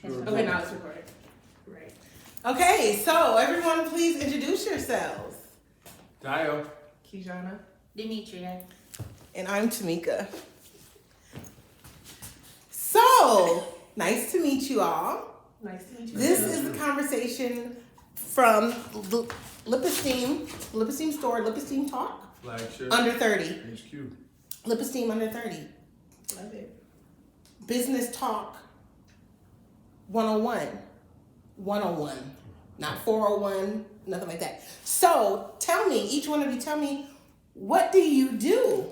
Sure. Okay, now it's recorded. Right. Okay, so everyone please introduce yourselves. Dio. Kijana. Demetria. And I'm Tamika. So, nice to meet you all. Nice to meet you. This is a conversation from Lip Esteem store, Lip Esteem Talk, Flagship. under 30. HQ. Lip Esteem under 30. Love it. Business Talk 101. 101. Not 401, nothing like that. So, tell me, each one of you, tell me, what do you do?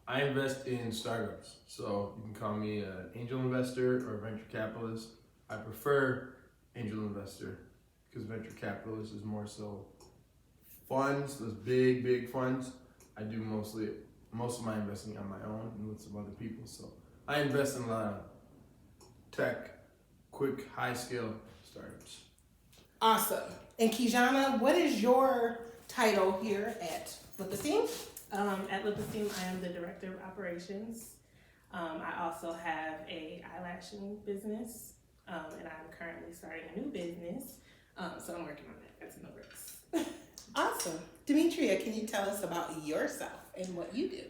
I invest in startups. So you can call me an angel investor or venture capitalist. I prefer angel investor because venture capitalist is more so funds, those big funds. I do most of my investing on my own and with some other people. So I invest in a lot of tech, quick, high scale startups. Awesome. And Kijana, what is your title here at Lip Esteem? At Lip Esteem, I am the director of operations. I also have a eyelashing business, and I'm currently starting a new business. So I'm working on that. That's in the works. Awesome. Demetria, can you tell us about yourself and what you do?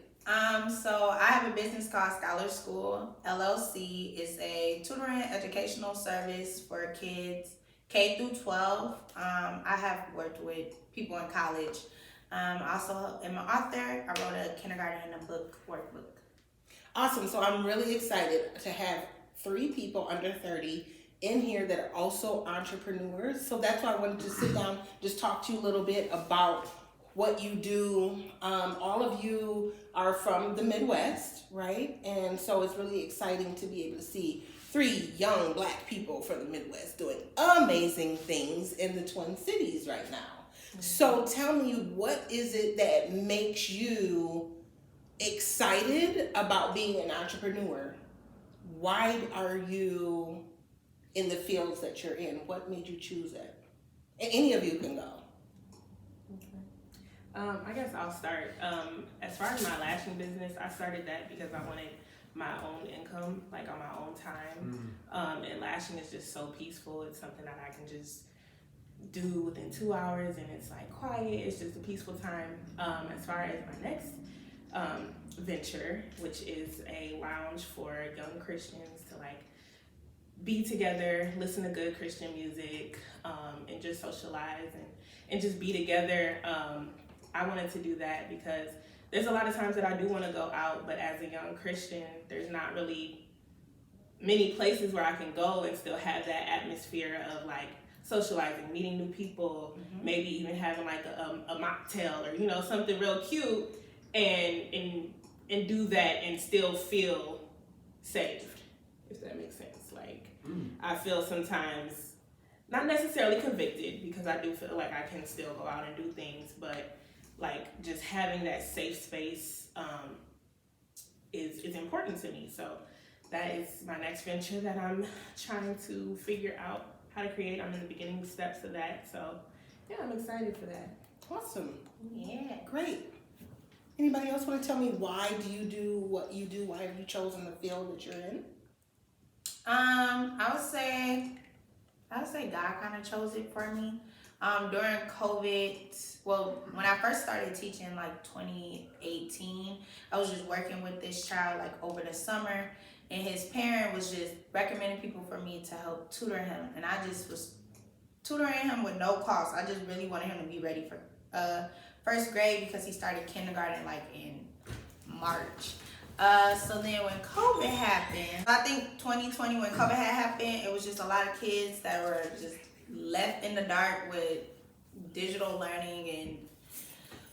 So I have a business called Scholar School LLC. It's a tutoring educational service for kids K through 12. I have worked with people in college. Also, I'm an author. I wrote a kindergarten and a book workbook. Awesome. So I'm really excited to have 3 people under 30 in here that are also entrepreneurs. So that's why I wanted to sit down, just talk to you a little bit about what you do. All of you are from the Midwest, right? And so it's really exciting to be able to see 3 young Black people from the Midwest doing amazing things in the Twin Cities right now. So tell me, what is it that makes you excited about being an entrepreneur? Why are you in the fields that you're in? What made you choose it? Any of you can go. I guess I'll start. As far as my lashing business, I started that because I wanted my own income, like on my own time. And lashing is just so peaceful. It's something that I can just do within 2 hours, and it's like quiet. It's just a peaceful time. As far as my next venture, which is a lounge for young Christians to like be together, listen to good Christian music, and just socialize and just be together. I wanted to do that because there's a lot of times that I do want to go out, but as a young Christian, there's not really many places where I can go and still have that atmosphere of like socializing, meeting new people, maybe even having like a mocktail or, you know, something real cute and do that and still feel saved, if that makes sense. Like, I feel sometimes not necessarily convicted because I do feel like I can still go out and do things, but like just having that safe space is important to me. So that is my next venture that I'm trying to figure out how to create. I'm in the beginning steps of that. So yeah, I'm excited for that. Awesome. Yeah. Great. Anybody else want to tell me, why do you do what you do? Why have you chosen the field that you're in? I would say God kind of chose it for me. During COVID, well, when I first started teaching, like 2018, I was just working with this child like over the summer, and his parent was just recommending people for me to help tutor him, and I just was tutoring him with no cost. I just really wanted him to be ready for first grade because he started kindergarten like in March. So then when COVID happened, I think 2020 when COVID had happened, it was just a lot of kids that were just left in the dark with digital learning and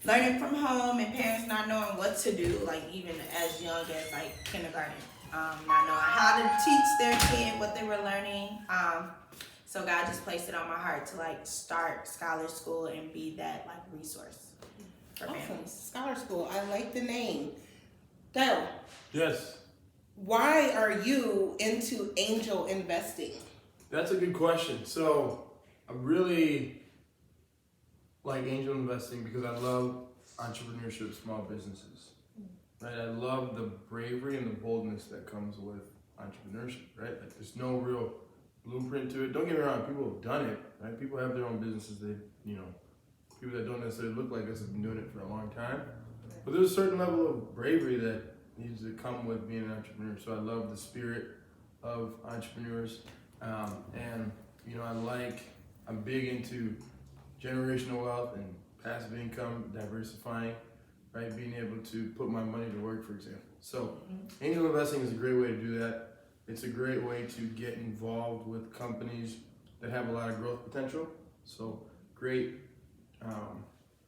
learning from home, and parents not knowing what to do, like even as young as like kindergarten, not knowing how to teach their kid what they were learning. So God just placed it on my heart to like start Scholar School and be that like resource for Awesome. families. Scholar School. I like the name. Dale, Yes. why are you into angel investing? That's a good question. So I really like angel investing because I love entrepreneurship, small businesses. Right? I love the bravery and the boldness that comes with entrepreneurship, right? Like there's no real blueprint to it. Don't get me wrong, people have done it, right? People have their own businesses. They, people that don't necessarily look like us have been doing it for a long time. But there's a certain level of bravery that needs to come with being an entrepreneur. So I love the spirit of entrepreneurs. And, I'm big into generational wealth and passive income, diversifying, right? Being able to put my money to work, for example. So angel investing is a great way to do that. It's a great way to get involved with companies that have a lot of growth potential. So great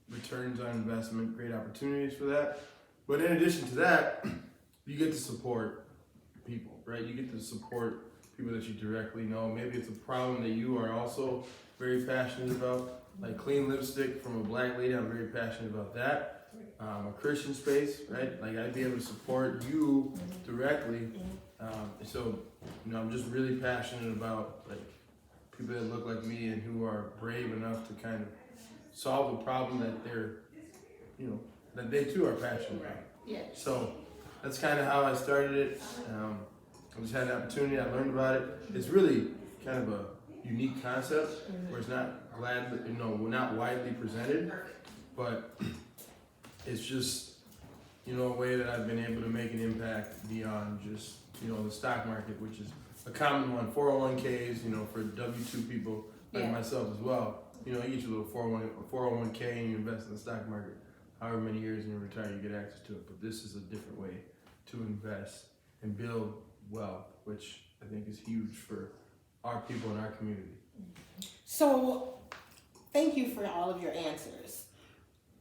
returns on investment, great opportunities for that. But in addition to that, you get to support people, right? You get to support people that you directly know. Maybe it's a problem that you are also very passionate about, like clean lipstick from a black lady. I'm very passionate about that. A Christian space, right? Like I'd be able to support you directly. So I'm just really passionate about like people that look like me and who are brave enough to kind of solve a problem that they're, that they too are passionate about. Yeah. So that's kind of how I started it. I just had an opportunity. I learned about it. It's really kind of a unique concept where it's not not widely presented, but it's just a way that I've been able to make an impact beyond just the stock market, which is a common one. 401ks, for W2 people like myself as well. You get your little 401k and you invest in the stock market. However many years and you retire, you get access to it. But this is a different way to invest and build wealth, which I think is huge for our people in our community. So, thank you for all of your answers.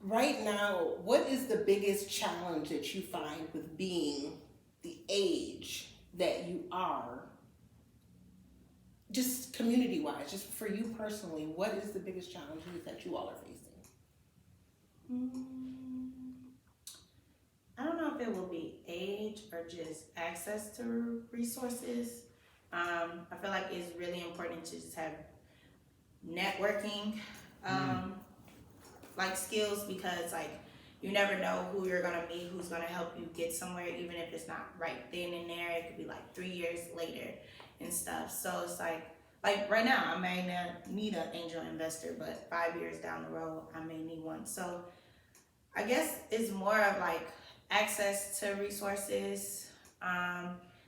Right now, what is the biggest challenge that you find with being the age that you are? Just community-wise, just for you personally, what is the biggest challenges that you all are facing? I don't know if it will be age or just access to resources. I feel like it's really important to just have networking like skills, because like you never know who you're gonna meet, who's gonna help you get somewhere, even if it's not right then and there. It could be like 3 years later and stuff. So it's like right now I may not need an angel investor, but 5 years down the road I may need one. So I guess it's more of like access to resources.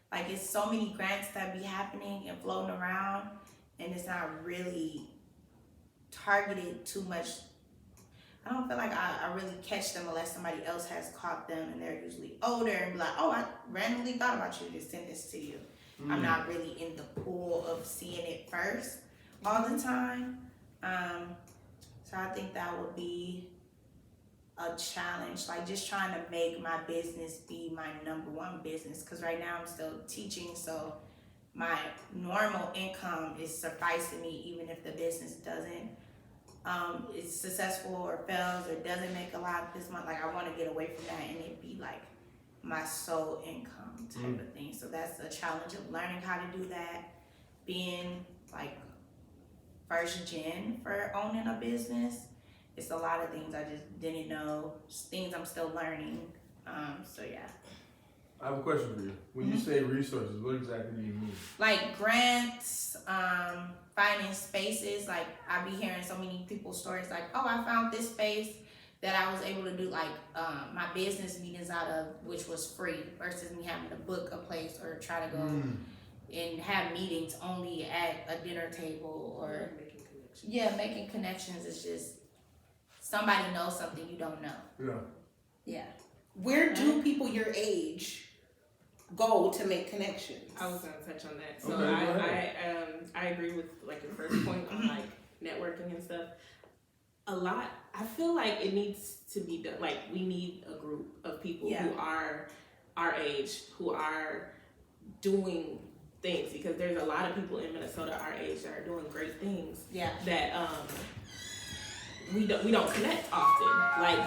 Like it's so many grants that be happening and floating around, and it's not really targeted too much. I don't feel like I really catch them unless somebody else has caught them, and they're usually older and be like, oh, I randomly thought about you to send this to you. I'm not really in the pool of seeing it first all the time. So I think that would be a challenge, like just trying to make my business be my number one business, because right now I'm still teaching, so my normal income is sufficing me even if the business doesn't is successful or fails or doesn't make a lot this month. Like I want to get away from that and it be like my sole income type of thing. So that's a challenge of learning how to do that, being like first gen for owning a business. It's a lot of things I just didn't know, things I'm still learning. So yeah. I have a question for you. When you say resources, what exactly do you mean? Like grants, finding spaces. Like I be hearing so many people's stories like, oh, I found this space that I was able to do like my business meetings out of, which was free, versus me having to book a place or try to go and have meetings only at a dinner table or making connections is just somebody knows something you don't know. Yeah. Where do people your age go to make connections? I was gonna touch on that. So I agree with like your first point on like networking and stuff. I feel like it needs to be done. Like we need a group of people who are our age, who are doing things, because there's a lot of people in Minnesota our age that are doing great things. Yeah. That we don't connect often. Like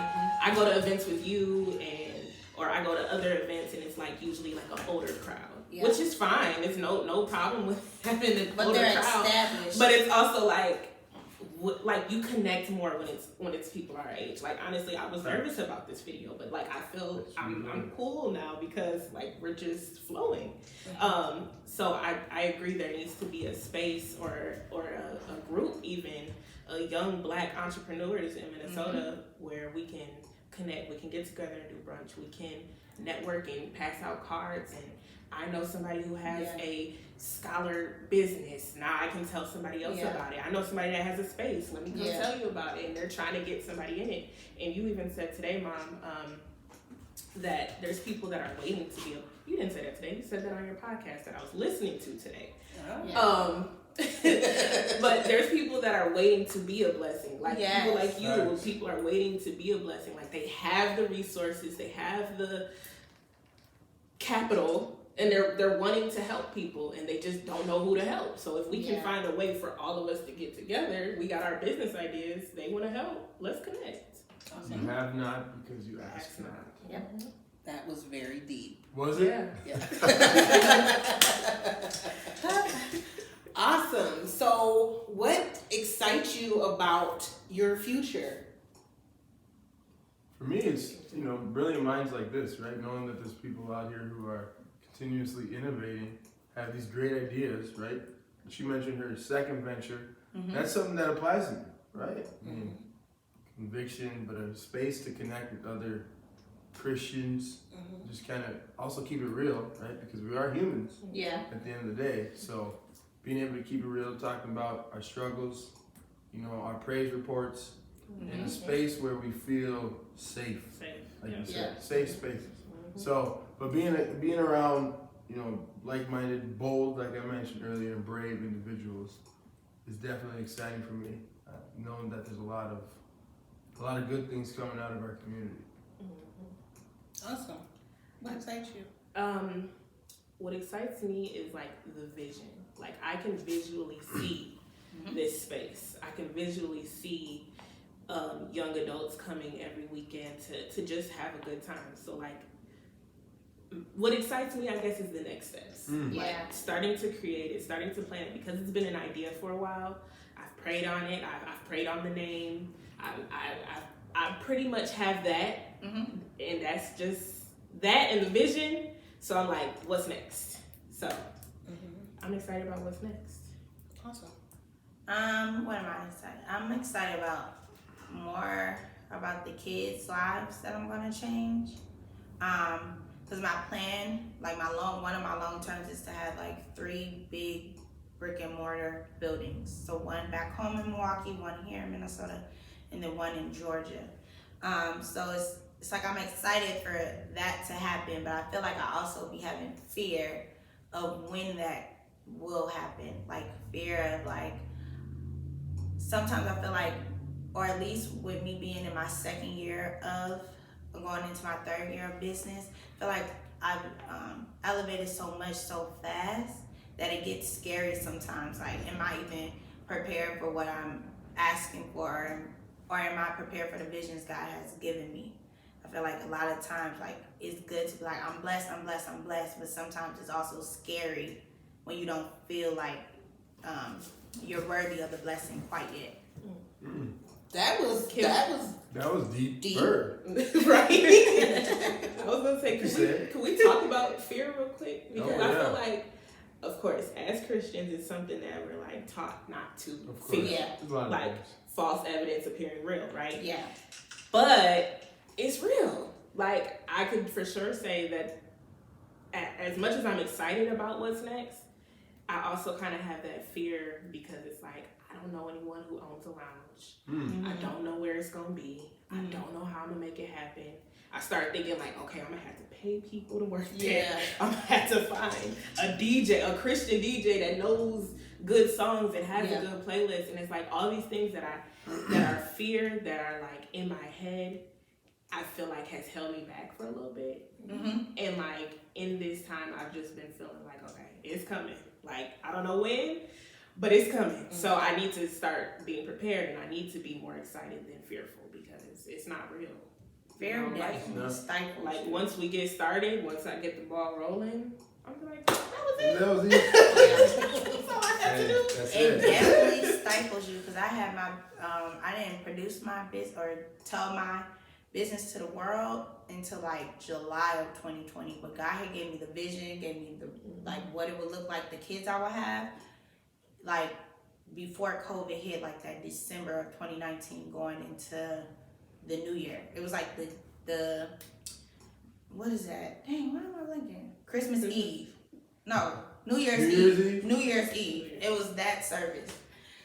I go to events with you or I go to other events and it's like usually like an older crowd, which is fine. It's no problem with having an older crowd. Established. But it's also like like you connect more when it's people our age. Like honestly, I was nervous about this video, but like I feel I'm cool now because like we're just flowing. So I agree there needs to be a space or a group, even young Black entrepreneurs in Minnesota where we can connect, we can get together and do brunch, we can network and pass out cards. And I know somebody who has a scholar business. Now I can tell somebody else about it. I know somebody that has a space. Let me come tell you about it. And they're trying to get somebody in it. And you even said today, Mom, that there's people that are waiting to be. You didn't say that today. You said that on your podcast that I was listening to today. But there's people that are waiting to be a blessing. Like people like you, people are waiting to be a blessing. Like they have the resources, they have the capital, and they're wanting to help people, and they just don't know who to help. So if we can find a way for all of us to get together, we got our business ideas. They want to help. Let's connect. You have not because you ask not. Yep. That was very deep. Was it? Yeah. Awesome. So, what excites you about your future? For me, it's, brilliant minds like this, right? Knowing that there's people out here who are continuously innovating, have these great ideas, right? She mentioned her second venture. That's something that applies to me, right? I mean, conviction, but a space to connect with other Christians. Just kind of also keep it real, right? Because we are humans at the end of the day. So being able to keep it real, talking about our struggles, our praise reports, in a space where we feel safe. Like you said, safe spaces. So, but being around, like-minded, bold, like I mentioned earlier, and brave individuals is definitely exciting for me. Knowing that there's a lot of good things coming out of our community. Awesome. What excites you? What excites me is like the vision. Like I can visually see this space. I can visually see young adults coming every weekend to just have a good time. So like what excites me, I guess, is the next steps. Like starting to create it, starting to plan it, because it's been an idea for a while. I've prayed on it. I've prayed on the name. I pretty much have that, and that's just that and the vision. So I'm like, what's next? So I'm excited about what's next. Awesome. What am I excited? I'm excited about more about the kids' lives that I'm gonna change. Because my plan, like one of my long terms is to have like 3 big brick and mortar buildings. So one back home in Milwaukee, one here in Minnesota, and then one in Georgia. So it's like I'm excited for that to happen, but I feel like I also be having fear of when that will happen. Like fear of like, sometimes I feel like, or at least with me being in my second year of going into my third year of business, I feel like I've elevated so much so fast that it gets scary sometimes. Like, am I even prepared for what I'm asking for, or am I prepared for the visions God has given me? I feel like a lot of times, like, it's good to be like, I'm blessed, but sometimes it's also scary when you don't feel like you're worthy of the blessing quite yet. That was deep. Deep. Right? I was gonna say, can we talk about fear real quick? Because I feel like, of course, as Christians, it's something that we're like taught not to fear. Like false evidence appearing real, right? Yeah. But it's real. Like I could for sure say that as much as I'm excited about what's next, I also kind of have that fear because it's like, I don't know anyone who owns a lounge. I don't know where it's gonna be. I don't know how I'm gonna make it happen. I start thinking like, okay, I'm gonna have to pay people to work there. I'm gonna have to find a DJ, a Christian DJ that knows good songs and has a good playlist. And it's like all these things that are fear, that are like in my head, I feel like has held me back for a little bit. And like in this time, I've just been feeling like, okay, it's coming. Like, I don't know when, but it's coming. So I need to start being prepared, and I need to be more excited than fearful because it's not real. Fear definitely stifles. Like once we get started, once I get the ball rolling, I'm like, that was it. That was it. That's all I have to do. That's it definitely stifles you, because I had my, I didn't produce my business or tell my business to the world until like July of 2020. But God had gave me the vision, gave me the, like what it would look like, the kids I would have, like before COVID hit, like that December of 2019 going into the new year. It was like the what is that? Dang, why am I blinking? Christmas Eve. No, New Year's Eve. New Year's Eve. It was that service.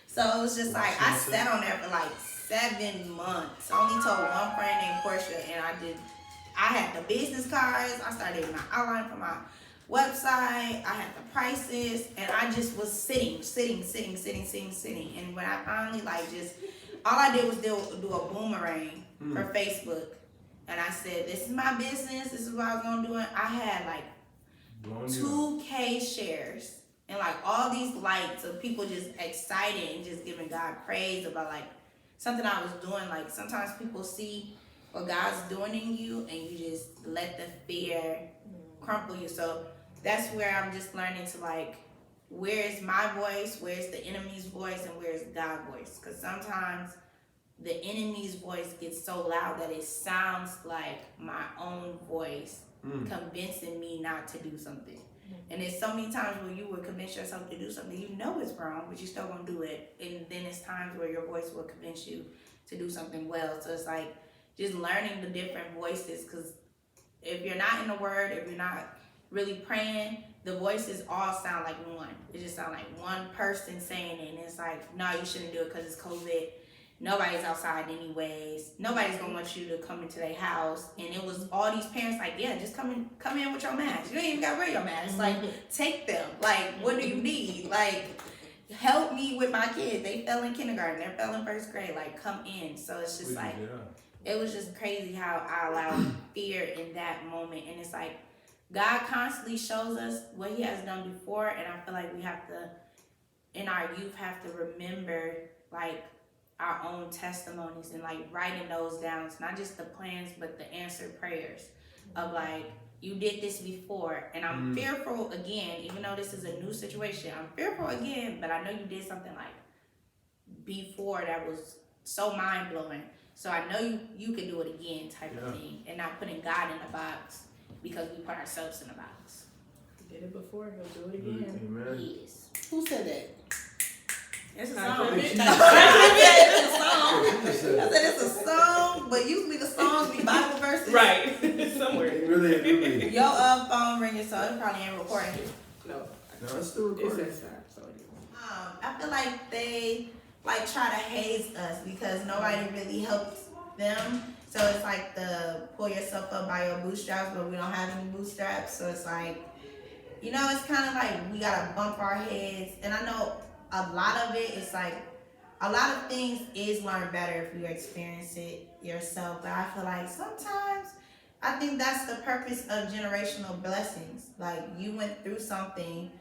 So it was just like, I sat on there for like 7 months. I only told one friend named Portia, and I had the business cards. I started my outline for my website. I had the prices, and I just was sitting. And when I finally all I did was do a boomerang for Facebook. And I said, this is my business. This is what I was going to do. And I had like 2K shares and like all these likes of people just excited and just giving God praise about like something I was doing. Like sometimes people see what God's doing in you and you just let the fear crumple you. So that's where I'm just learning to like, where's my voice, where's the enemy's voice, and where's God's voice? Because sometimes the enemy's voice gets so loud that it sounds like my own voice convincing me not to do something. And there's so many times where you would convince yourself to do something, you know it's wrong, but you still gonna do it. And then it's times where your voice will convince you to do something well. So it's like just learning the different voices, because if you're not in the word, if you're not really praying, the voices all sound like one. It just sound like one person saying it, and it's like, no, you shouldn't do it because it's COVID. Nobody's outside anyways. Nobody's gonna want you to come into their house. And it was all these parents like, yeah, just come in with your mask. You ain't even gotta wear your mask. Like, take them. Like, what do you need? Like, help me with my kids. They fell in kindergarten. They fell in first grade. Like, come in. So it's just like, it was just crazy how I allowed fear in that moment. And it's like, God constantly shows us what he has done before. And I feel like we have to, in our youth, have to remember, like, our own testimonies and like writing those down. It's not just the plans, but the answered prayers of like, you did this before, and I'm fearful again, even though this is a new situation, I'm fearful again, but I know you did something like before that was so mind-blowing. So I know you can do it again type of thing, and not putting God in the box because we put ourselves in the box. Did it before, he'll do it again. Amen. Yes. Who said that? It's a I song. think she- I said it's a song, but usually the songs be Bible verses. Right. Somewhere. Really. Your phone ringing, so it probably ain't recording. No. No, it's still It recording. says that. So it is. I feel like they like try to haze us because nobody really helps them. So it's like the pull yourself up by your bootstraps, but we don't have any bootstraps. So it's like, you know, it's kind of like we gotta bump our heads. And I know a lot of it is like, a lot of things is learned better if you experience it yourself. But I feel like sometimes I think that's the purpose of generational blessings. Like you went through something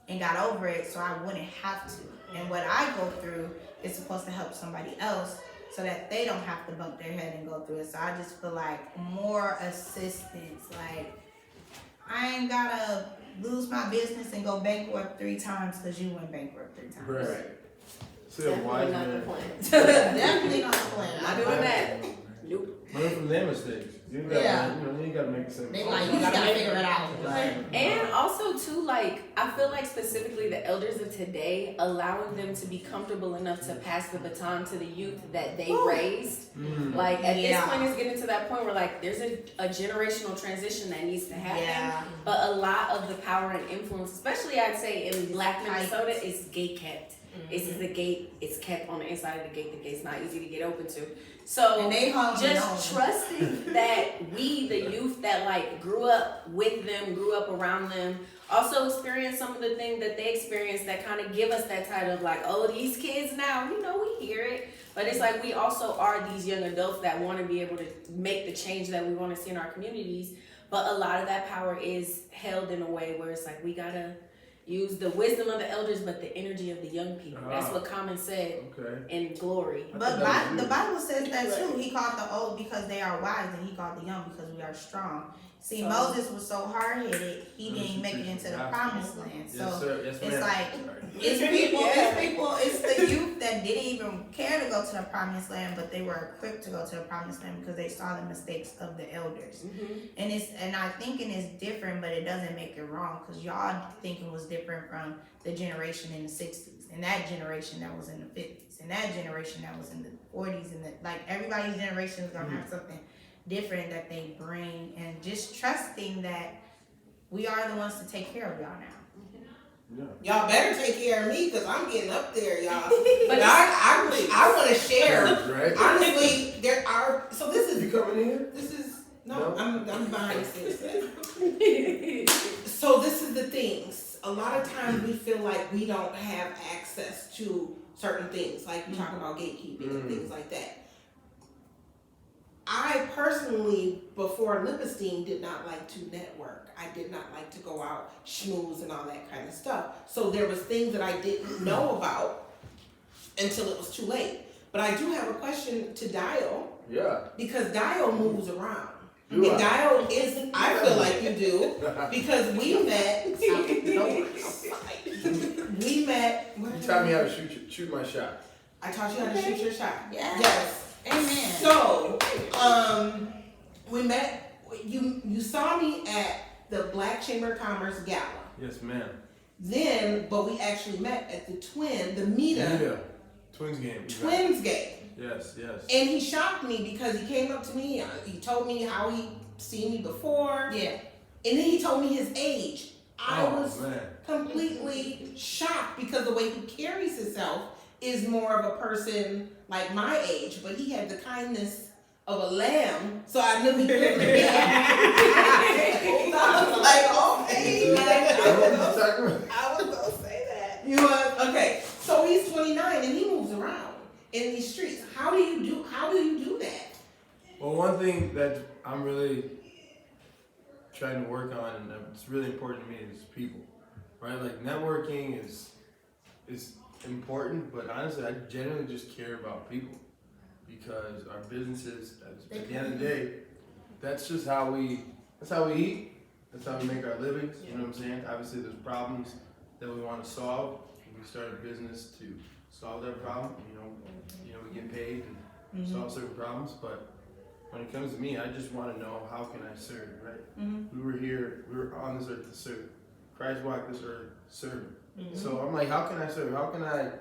and got over it, so I wouldn't have to. And what I go through is supposed to help somebody else so that they don't have to bump their head and go through it. So I just feel like more assistance. Like I ain't gotta lose my business and go bankrupt 3 times because you went bankrupt 3 times. Right. See a Definitely wise not the man. plan. Definitely not the plan. Not doing that. Nope. Learn from their mistakes. You gotta, Yeah. you ain't gotta make the same They mistake. like, you gotta figure it out. And also too, like, I feel like specifically the elders of today, allowing them to be comfortable enough to pass the baton to the youth that they raised. Like at this point, it's getting to that point where like there's a generational transition that needs to happen. Yeah. But a lot of the power and influence, especially I'd say in Black Minnesota, is gate kept. It's the gate. It's kept on the inside of the gate. The gate's not easy to get open to. So And they hungry just trusting that we, the youth that like grew up with them, grew up around them, also experienced some of the things that they experienced that kind of give us that title of like, oh, these kids now, you know, we hear it. But it's like we also are these young adults that want to be able to make the change that we want to see in our communities. But a lot of that power is held in a way where it's like we gotta use the wisdom of the elders, but the energy of the young people. That's what Common said Okay. in Glory. But the Bible says that too. He called the old because they are wise, and he called the young because we are strong. See, So- Moses was so hard-headed, he didn't make it into the promised land. So Yes, sir. Yes, it's ma'am. like, Sorry. it's the youth that that didn't even care to go to the promised land, but they were equipped to go to the promised land because they saw the mistakes of the elders. And our thinking is different, but it doesn't make it wrong, because y'all thinking was different from the generation in the 60s, and that generation that was in the 50s, and that generation that was in the 40s, and like everybody's generation is gonna have something different that they bring, and just trusting that we are the ones to take care of y'all now. Yeah. Y'all better take care of me because I'm getting up there, y'all. But I want to share. Right? Honestly, there are. So this is. You coming in here? This is No. I'm behind the scenes. So this is the things. A lot of times we feel like we don't have access to certain things, like you talk about gatekeeping and things like that. I personally, before Lipestein, did not like to network. I did not like to go out, schmooze, and all that kind of stuff. So there was things that I didn't know about until it was too late. But I do have a question to Dial, Yeah. because Dial moves around. Do And I? Dial is, I feel like you do, because we met. We met. You taught me how to shoot my shot. I taught you how to shoot your shot. Yes. Yes. Amen. So, we met. You saw me at the Black Chamber of Commerce Gala. Yes, ma'am. Then, but we actually met at the Meta Yeah. Twins game. Twins game. Yes, yes. And he shocked me because he came up to me. He told me how he seen me before. Yeah. And then he told me his age. I was man. completely shocked because the way he carries himself is more of a person like my age, but he had the kindness of a lamb, so I knew he couldn't be. I was like, okay. I was gonna say that. You was okay. So he's 29 and he moves around in these streets. How do you do that? Well, one thing that I'm really trying to work on, and it's really important to me, is people, right? Like networking is important, but honestly, I generally just care about people, because our businesses, at the end of the day, that's how we eat, that's how we make our livings. You know what I'm saying? Obviously, there's problems that we want to solve. We start a business to solve that problem. You know, we get paid and solve certain problems, but when it comes to me, I just want to know, how can I serve, right? We were on this earth to serve. Christ walked this earth serving. So I'm like, how can I serve? How can I,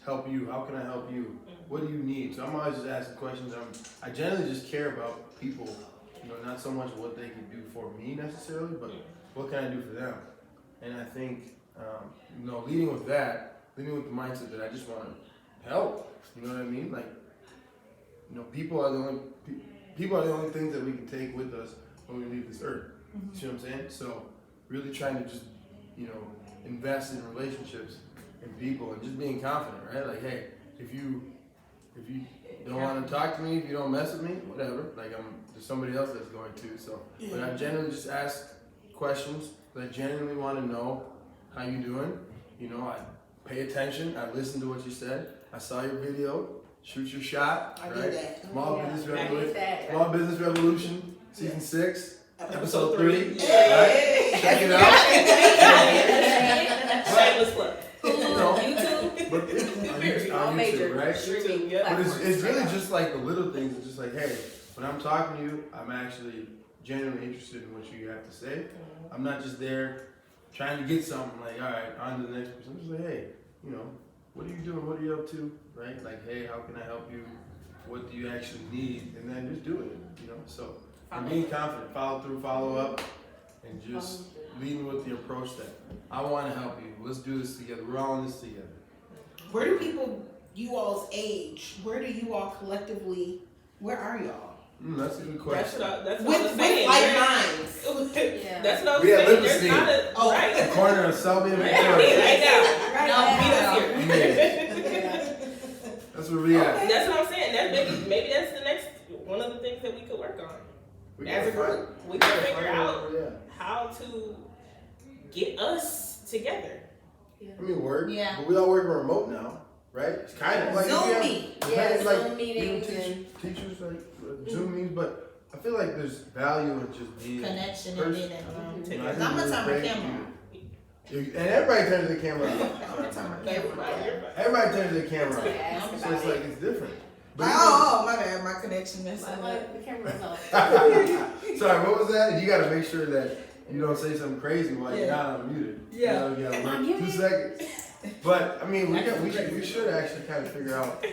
help you? How can I help you? What do you need? So I'm always just asking questions. I generally just care about people, not so much what they can do for me necessarily, but what can I do for them? And I think, leading with the mindset that I just want to help. You know what I mean? Like, people are the only things that we can take with us when we leave this earth. You see what I'm saying? So really trying to just, invest in relationships and people, and just being confident, right? Like, hey, if you don't want to talk to me, if you don't mess with me, whatever. Like, there's somebody else that's going to. So, but I generally just ask questions. I genuinely want to know how you doing. I pay attention. I listen to what you said. I saw your video. Shoot your shot. I right? did that. Small Business Revolution, season 6, episode 3. Hey. Right? Check it out. Shameless plug. YouTube. But it's All on major YouTube, right? streaming But But platforms. it's really just like the little things. It's just like, hey, when I'm talking to you, I'm actually genuinely interested in what you have to say. I'm not just there trying to get something, like, all right, on to the next person. I'm just like, hey, what are you doing? What are you up to? Right? Like, hey, how can I help you? What do you actually need? And then just do it, So I'm being confident, follow through, follow up, and just leading with the approach that I want to help you. Let's do this together. We're all in this together. Where do people, you all's age, where do you all collectively, where are y'all? That's a good That's question. what I With was saying. like minds. Yeah. That's what I was We had saying. Lipestein. There's not a right. Corner of Selby and Right Victoria. now. Right No, now. meet us here. That's where we at. That's what I'm saying. That's maybe that's the next one of the things that we could work on. We As a gotta group, find- we can gotta figure find out over there. how to get us together. I mean, work. Yeah. But we all working remote now, right? It's kind of like Zoom we have- meet. Yeah, like, Zoom meetings teachers like Zoom meetings, but I feel like there's value in just being Connection and person. being at home. I I'm gonna think turn my it's great camera to- And everybody turns their camera on. Everybody turns their camera on. Ask So about it's like it. it's different. But my bad, my connection messed Like, the camera's off. sorry, what was that? You gotta make sure that you don't say something crazy while you're not unmuted. Yeah. You gotta Am I wait muted? 2 seconds. But I mean, we should actually kind of figure out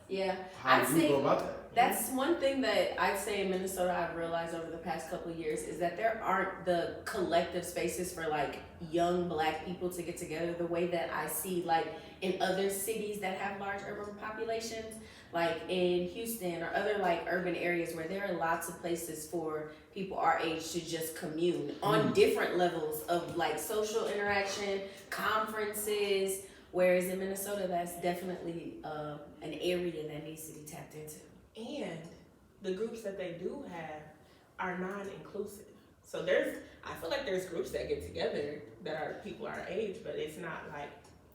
Yeah, how I'd we say go about that. that's one thing that I'd say in Minnesota I've realized over the past couple of years is that there aren't the collective spaces for like young black people to get together the way that I see like in other cities that have large urban populations, like in Houston or other like urban areas where there are lots of places for people our age to just commune on different levels of like social interaction, conferences. Whereas in Minnesota, that's definitely an area that needs to be tapped into. And the groups that they do have are non-inclusive. So I feel like there's groups that get together that are people our age, but it's not like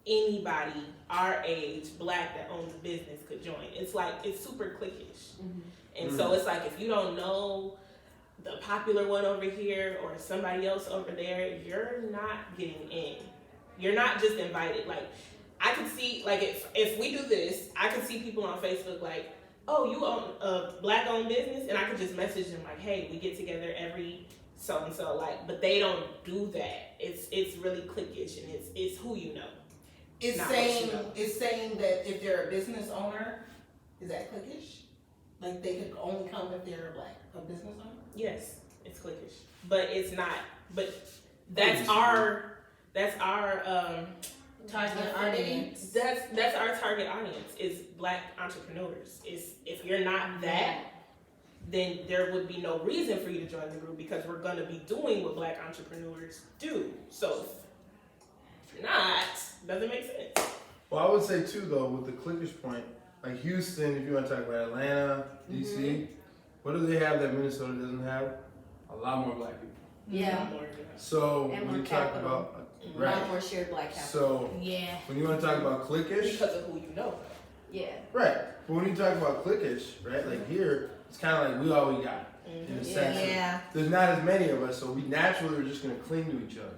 anybody our age, black, that owns a business could join. It's like, it's super cliquish. And so it's like, if you don't know the popular one over here or somebody else over there, you're not getting in. You're not just invited. Like, I could see, like, if we do this, I could see people on Facebook like, oh, you own a black-owned business? And I could just message them like, hey, we get together every so-and-so, like, but they don't do that. It's really cliquish, and it's who you know. It's Not saying what you know. it's saying that if they're a business owner, is that cliquish? Like they could only come if they're a business owner? Yes, it's cliquish, but it's not. But that's our Target audience. that's our target audience is black entrepreneurs. Is if you're not that, then there would be no reason for you to join the group because we're gonna be doing what black entrepreneurs do. So if you're not, doesn't make sense. Well, I would say too though, with the cliquish point, like Houston, if you want to talk about Atlanta, DC, what do they have that Minnesota doesn't have? A lot more black people. Yeah, So And when more you talk capital. about a lot right, more shared black capital. so Yeah. when you want to talk about cliquish, Because of who you know. Yeah, right? But when you talk about cliquish, right, like here, it's kind of like we all we got in a sense. of- Yeah. There's not as many of us, so we naturally are just gonna cling to each other.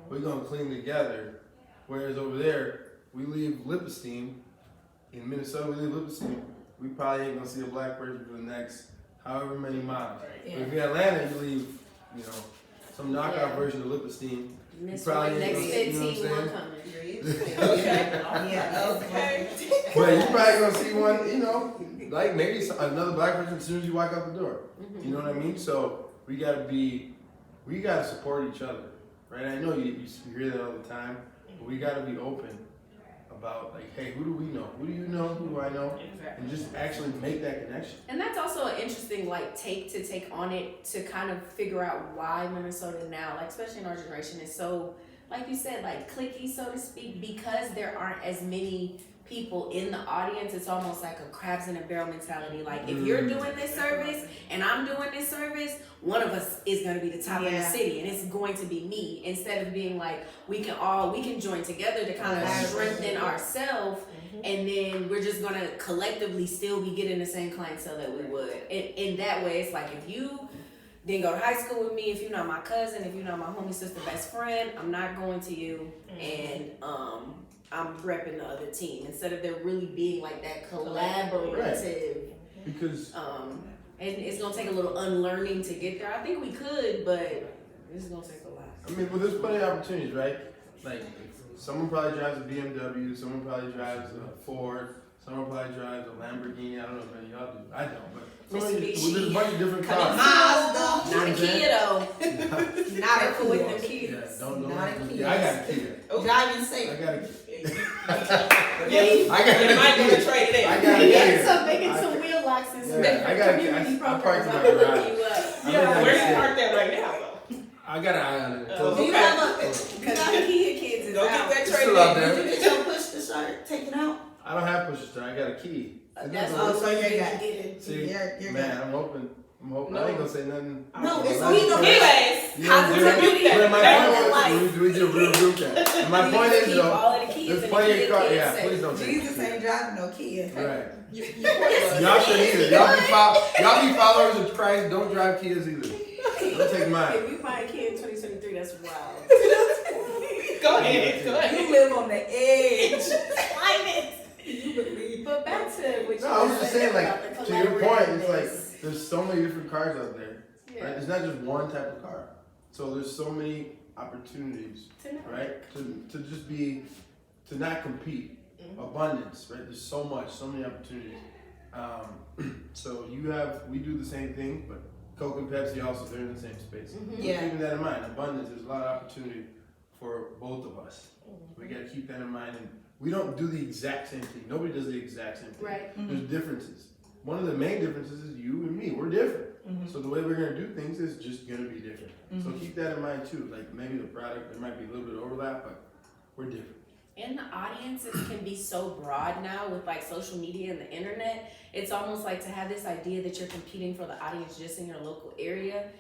We're gonna cling together. Whereas over there, we leave Lipestein. In Minnesota, we leave Lipestein. We probably ain't gonna see a black person for the next however many miles. But if you're in Atlanta, you leave, you know, some knockout Yeah. version of Lipestein. Miss probably White, ain't next gonna- you know 15 what more I'm coming. Yeah. But you probably gonna see one, you know, like maybe another black person as soon as you walk out the door. You know what I mean? So we gotta support each other, right? I know you hear that all the time, but we gotta be open about like, hey, who do we know? Who do you know? Who do I know? Exactly. And just actually make that connection. And that's also an interesting like take on it to kind of figure out why Minnesota now, like especially in our generation, is so, like you said, like cliquey, so to speak, because there aren't as many people in the audience. It's almost like a crabs in a barrel mentality. Like if you're doing this service and I'm doing this service, one of us is going to be the top of the city, and it's going to be me. Instead of being like we can join together to kind of strengthen ourselves, and then we're just going to collectively still be getting the same clientele that we would. In that way, it's like if you didn't go to high school with me, if you're not my cousin, if you're not my homie, sister, best friend, I'm not going to you, and I'm repping the other team instead of there really being like that collaborative. Because And it's gonna take a little unlearning to get there. I think we could, but it's gonna take a lot. I mean, well, there's plenty of opportunities, right? Like someone probably drives a BMW, someone probably drives a Ford, someone probably drives a Lamborghini. I don't know if any of y'all do. I don't, but Mitsubishi. there's a bunch of different cars. Mazda. Not a Kia though. Not a Careful with them Kia. Yeah, kids. don't Not a know. Kia. Yeah, I got a Kia. Driving I safe. got a Kia. Yeah, you might want to trade it in. I got a Get Kia. some, making some wheel locks and some Yeah, I different got a- community I programs. parked in I'm my gonna garage. hook you up. I Yeah, mean, where's I you got parked at right now though? I got an eye on it. Oh, You okay. have a Cause the Kia kids is Go out. get that It's trade still out in. there. Did you get your push to start taking out? I don't have push to start. I got a key. That's Oh, so you're good. good. See, You're man, good. I'm hoping. No. I ain't gonna say nothing. No, it's Well, we don't. Anyways, You know, rebuke that. but my That point was is, we do rebuke that. And my point is Keep though, all of the kids there's and plenty the of cars. kids Yeah, safe. please don't take Jesus it. ain't driving no Kia. Right. Yes. Y'all should either. Y'all be followers of Christ. Don't drive Kias either. Don't take mine. If you buy a Kia in 2023, that's wild. Go ahead. Go ahead. You live on the edge. Climate. You believe. But back to what you No, I was just saying, about like, the to your point, it's like, collaborativeness. there's so many different cars out there, Yeah. right? It's not just one type of car. So there's so many opportunities, To know. right? To just be, to not compete. Abundance, right? There's so many opportunities. So we do the same thing, but Coke and Pepsi also, they're in the same space. Mhm. So Yeah. keeping that in mind, abundance, there's a lot of opportunity for both of us. We gotta keep that in mind, and we don't do the exact same thing. Nobody does the exact same thing. Right. There's differences. One of the main differences is you and me. We're different. So the way we're gonna do things is just gonna be different. So keep that in mind too. Like maybe the product, there might be a little bit of overlap, but we're different. And the audiences can be so broad now with like social media and the internet. It's almost like to have this idea that you're competing for the audience just in your local area.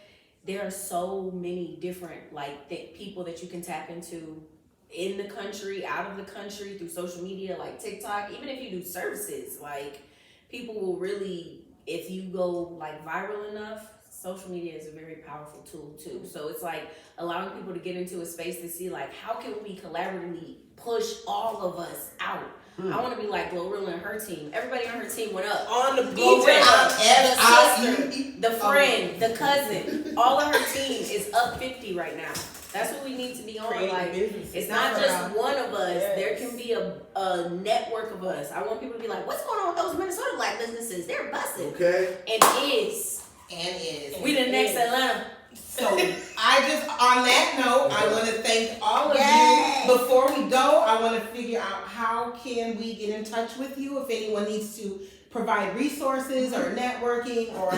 There are so many different like people that you can tap into in the country, out of the country, through social media like TikTok. Even if you do services, like people will really, if you go like viral enough, social media is a very powerful tool too. So it's like allowing people to get into a space to see like how can we collaboratively push all of us out. I want to be like Glorilla and her team. Everybody on her team went up. On the Glorilla, the F-I-E. sister, the friend, the cousin. All of her team is up 50 right now. That's what we need to be on. Like, it's not just one of us. Yes. There can be a network of us. I want people to be like, what's going on with those Minnesota black businesses? They're busting. Okay. And is. We the next Atlanta. So I just, on that note, I want to thank all of Yay. you. Before we go, I want to figure out how can we get in touch with you if anyone needs to provide resources or networking or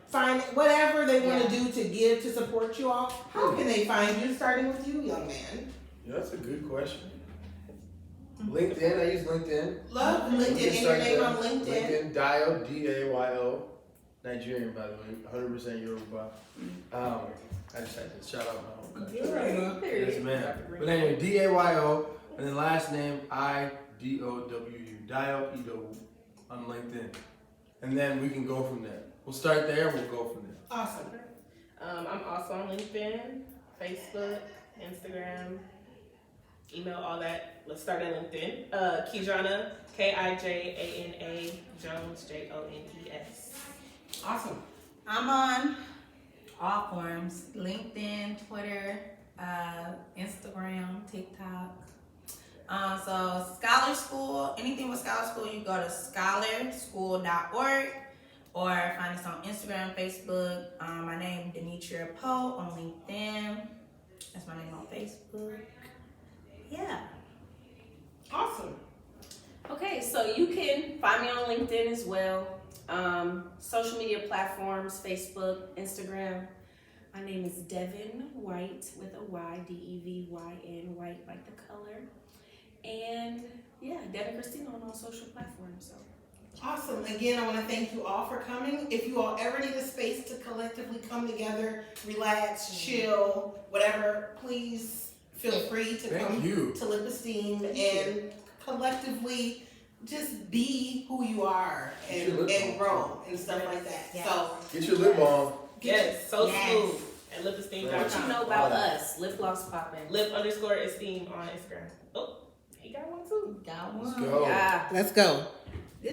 find whatever they want to do to give to support you all. How can they find you? Starting with you, young man. Yeah, that's a good question. LinkedIn, I use LinkedIn. Love LinkedIn and your name on LinkedIn. LinkedIn, Dayo, D-A-Y-O. Nigerian, by the way, 100% Yoruba. I just had to shout out my home country. Yes, ma'am. But anyway, D-A-Y-O, and then last name I-D-O-W-U. Dayo Idowu on LinkedIn. And then we can go from there. We'll start there, we'll go from there. Awesome. I'm also on LinkedIn, Facebook, Instagram, email, all that. Let's start at LinkedIn. Kijana, Kijana Jones, Jones. Awesome. I'm on all forms: LinkedIn, Twitter, Instagram, TikTok. So Scholar School, anything with Scholar School, you go to scholarschool.org or find us on Instagram, Facebook. My name Demetria Poe on LinkedIn. That's my name on Facebook. Yeah. Awesome. Okay, so you can find me on LinkedIn as well. Social media platforms, Facebook, Instagram. My name is Devin White with a Y, D-E-V-Y-N, White like the color. And yeah, Devin Christina on all social platforms. So. Awesome. Again, I want to thank you all for coming. If you all ever need a space to collectively come together, relax, chill, whatever, please feel free to Thank come you. to Lip Esteem and collectively just be who you are Get your lip and balm. grow and stuff like that. Yes. So Get your lip balm. Yes, so Yes. smooth at lipesteam.com. What you know about us? Lip gloss popping. Lip_esteem on Instagram. Oh, he got one too. Got Let's one. go. Yeah. let's go.